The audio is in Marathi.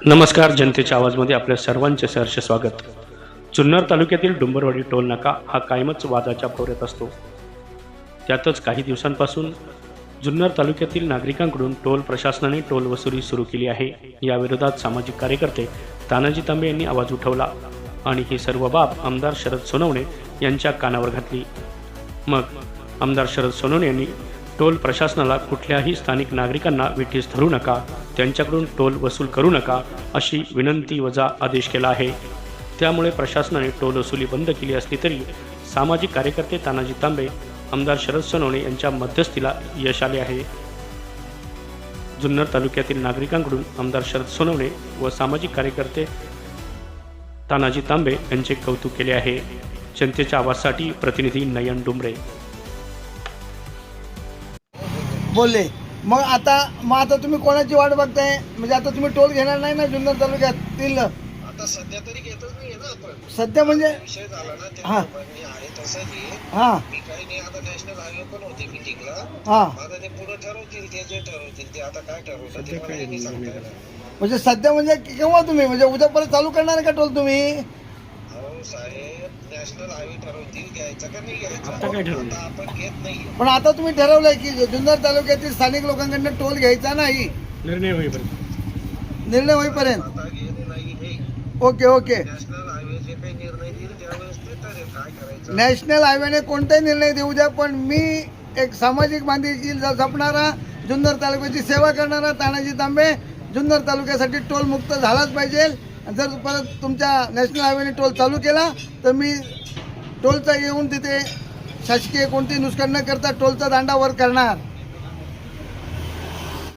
नमस्कार. जनतेच्या आवाजमध्ये आपल्या सर्वांचे सहर्ष स्वागत. जुन्नर तालुक्यातील डुंबरवाडी टोल नाका हा कायमच वादाच्या भोवऱ्यात असतो. त्यातच काही दिवसांपासून जुन्नर तालुक्यातील नागरिकांकडून टोल प्रशासनाने टोल वसुली सुरू केली आहे. या विरोधात सामाजिक कार्यकर्ते तानाजी तांबे यांनी आवाज उठवला आणि ही सर्व बाब आमदार शरद सोनवणे यांच्या कानावर घातली. मग आमदार शरद सोनवणे यांनी टोल प्रशासनाला कुठल्याही स्थानिक नागरिकांना विठीस धरू नका, त्यांच्याकडून टोल वसूल करू नका अशी विनंती वजा आदेश केला आहे. त्यामुळे प्रशासनाने टोल वसुली बंद केली असली तरी सामाजिक कार्यकर्ते तानाजी तांबे, आमदार शरद सोनवणे यांच्या मध्यस्थीला यश आले आहे. जुन्नर तालुक्यातील नागरिकांकडून आमदार शरद सोनवणे व सामाजिक कार्यकर्ते तानाजी तांबे यांचे कौतुक केले आहे. जनतेच्या आवाजसाठी प्रतिनिधी नयन डुमरे. बोलले. मग आता तुम्ही कोणाची वाट बघताय? म्हणजे आता तुम्ही टोल घेणार नाही ना जुन्नर तालुक्यातील? आता सध्या तरी घेतच नाही ना आपण. सध्या म्हणजे विषय झाला ना ते. हा. मी आहे तसंही हा मी काही नाही. आता नॅशनल हायवे पण होते मीटिंगला. हा आता ते पुढे ठरवतील, ते जे ठरवतील ते. आता काय ठरवतात ते मला नाही सांगता येणार. म्हणजे सध्या म्हणजे केव्हा तुम्ही म्हणजे उद्या परत चालू करणार आहे का टोल तुम्ही? अहो साहेब, नॅशनल हायवे ठरवतील घ्यायचा का नाही घ्यायचा. आता काय ठरवलं? आता आपण घेत नाही. पण आता तुम्ही ठरवलंय की जुन्नर तालुक्यातील स्थानिक लोकांकडनं टोल घ्यायचा नाही, निर्णय होईपर्यंत. निर्णय होईपर्यंत. आता घेत नाही हे. Okay okay. नॅशनल हायवे जे काही निर्णय देईल त्यावेळेस ते ठरेल काय करायचं. नॅशनल हायवेने कोणताही निर्णय देऊ द्या, पण मी एक सामाजिक बांधिलकी जपणारा, जुन्नर तालुक्याची सेवा करणारा तानाजी तांबे जुन्नर तालुक्यासाठी टोल मुक्त झालाच पाहिजे. जर परत तुमच्या नॅशनल हायवेने टोल चालू केला तर मी टोलचा येऊन तिथे शासकीय कोणती नुकसान न करता टोलचा दांडा वर करणार.